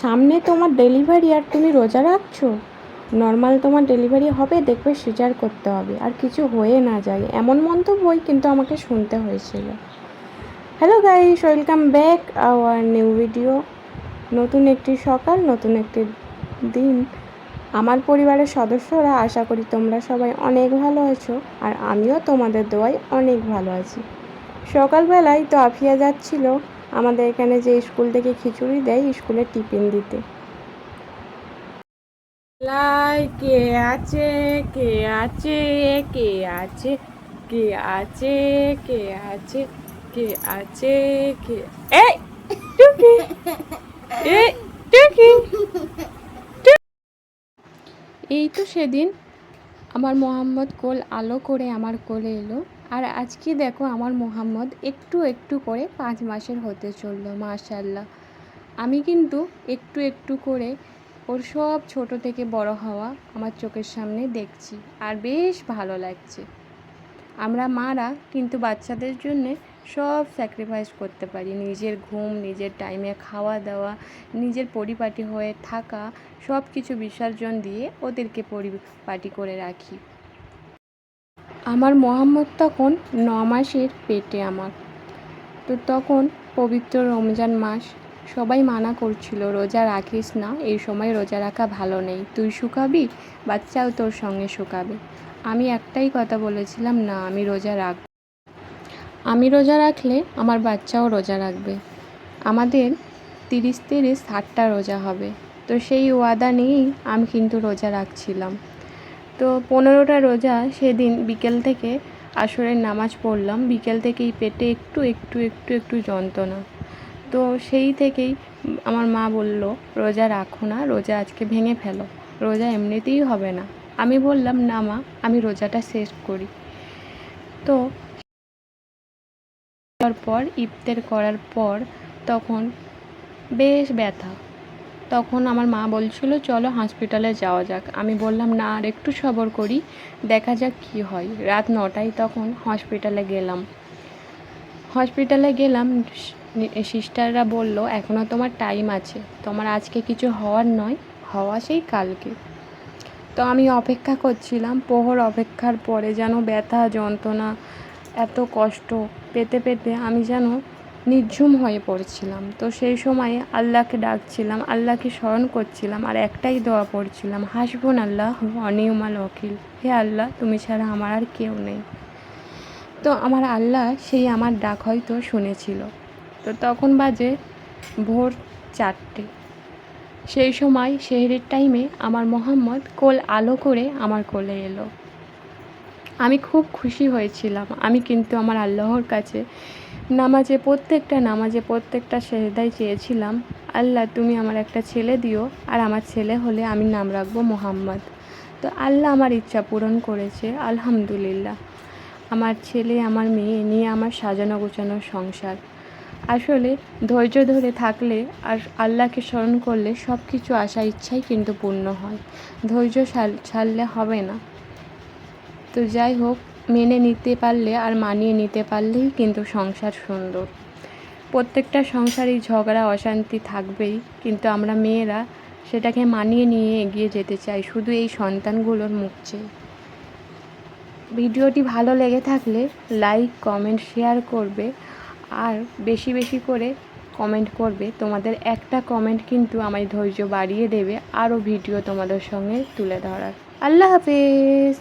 সামনে তোমার ডেলিভারি আর তুমি রোজা রাখছো? নর্মাল তোমার ডেলিভারি হবে, দেখবে সিজার করতে হবে, আর কিছু হয়ে না যায় এমন মন্তব্যই কিন্তু আমাকে শুনতে হয়েছিল। Hello guys, welcome back our new video. নতুন একটি সকাল, নতুন একটি দিন। আমার পরিবারের সদস্যরা, আশা করি তোমরা সবাই অনেক ভালো আছো, আর আমিও তোমাদের দোয়ায় অনেক ভালো আছি। সকালবেলায় তো আফিয়া যাচ্ছিল আমাদের এখানে যে স্কুল থেকে খিচুড়ি দেয়, স্কুলে টিফিন দিতে। কে আছে, কে আছে, কে আছে, কে আছে, কে আছে, কে আছে, কে এই টুকি, এই টুকি। এই তো সেদিন আমার মোহাম্মদ কোল আলো করে আমার কোলে এলো, আর আজকে দেখো আমার মোহাম্মদ একটু একটু করে 5 মাসের হতে চললো। মাশাআল্লাহ। আমি কিন্তু একটু একটু করে ওর সব ছোট থেকে বড় হওয়া আমার চোখের সামনে দেখছি, আর বেশ ভালো লাগছে। আমরা মারা কিন্তু বাচ্চাদের জন্যে সব স্যাক্রিফাইস করতে পারি। নিজের ঘুম, নিজের টাইমে খাওয়া দাওয়া, নিজের পরিপাটি হয়ে থাকা, সব কিছু বিসর্জন দিয়ে ওদেরকে পরিপাটি করে রাখি। আমার মোহাম্মদ তখন 9 মাসের পেটে আমার। তো তখন পবিত্র রমজান মাস, সবাই মানা করছিল রোজা রাখিস না, এই সময় রোজা রাখা ভালো নেই, তুই শুকাবি, বাচ্চাও তোর সঙ্গে শুকাবে। আমি একটাই কথা বলেছিলাম, না, আমি রোজা রাখব। আমি রোজা রাখলে আমার বাচ্চাও রোজা রাখবে। আমাদের 30-30 60টা রোজা হবে। তো সেই ওয়াদা নিয়েই আমি কিন্তু রোজা রাখছিলাম। তো 15টা রোজা সেদিন বিকেল থেকে আসরের নামাজ পড়লাম, বিকেল থেকেই পেটে একটু একটু একটু একটু যন্ত্রণা। তো সেই থেকেই আমার মা বলল, রোজা রাখো না, রোজা আজকে ভেঙে ফেলো, রোজা এমনিতেই হবে না। আমি বললাম, না মা, আমি রোজাটা শেষ করি। তো তারপর ইফতার করার পর তখন বেশ ব্যথা। তখন আমার মা বলছিল চলো হসপিটালে যাওয়া যাক। আমি বললাম, না, আর একটু সবর করি, দেখা যাক কী হয়। রাত 9টায় তখন হসপিটালে গেলাম। সিস্টাররা বলল, এখনও তোমার টাইম আছে, তোমার আজকে কিছু হওয়ার নয়, হওয়া সেই কালকে। তো আমি অপেক্ষা করছিলাম। প্রহর অপেক্ষার পরে যেন ব্যথা যন্ত্রণা, এত কষ্ট পেতে পেতে আমি যেন নির্ঝুম হয়ে পড়ছিলাম। তো সেই সময়ে আল্লাহকে ডাকছিলাম, আল্লাহকে স্মরণ করছিলাম, আর একটাই দোয়া পড়ছিলাম, হাসবুনাল্লাহু ওয়া নি'মাল ওয়াকিল। হে আল্লাহ, তুমি ছাড়া আমার আর কেউ নেই। তো আমার আল্লাহ সেই আমার ডাক হয়তো শুনেছিল। তো তখন বাজে ভোর 4টে। সেই সময় সেহরির টাইমে আমার মোহাম্মদ কোল আলো করে আমার কোলে এলো। আমি খুব খুশি হয়েছিলাম। আমি কিন্তু আমার আল্লাহর কাছে প্রত্যেকটা সেজদায় চেয়েছিলাম, আল্লাহ তুমি আমার একটা ছেলে দিও, আর আমার ছেলে হলে আমি নাম রাখবো মোহাম্মদ। তো আল্লাহ আমার ইচ্ছা পূরণ করেছে, আলহামদুলিল্লাহ। আমার ছেলে, আমার মেয়ে নিয়ে আমার সাজানো গোছানো সংসার। আসলে ধৈর্য ধরে থাকলে আর আল্লাহকে স্মরণ করলে সব কিছু আশা ইচ্ছাই কিন্তু পূর্ণ হয়। ধৈর্য ছাড়লে হবে না। তো যাই হোক, মেনে নিতে পারলে আর মানিয়ে নিতে পারলেই কিন্তু সংসার সুন্দর। প্রত্যেকটা সংসারেই ঝগড়া অশান্তি থাকবেই, কিন্তু আমরা মেয়েরা সেটাকে মানিয়ে নিয়ে এগিয়ে যেতে চাই, শুধু এই সন্তানগুলোর মুখ চেয়ে। ভিডিওটি ভালো লেগে থাকলে লাইক, কমেন্ট, শেয়ার করবে, আর বেশি বেশি করে কমেন্ট করবে। তোমাদের একটা কমেন্ট কিন্তু আমার ধৈর্য বাড়িয়ে দেবে আরও ভিডিও তোমাদের সঙ্গে তুলে ধরার। আল্লাহ হাফেজ।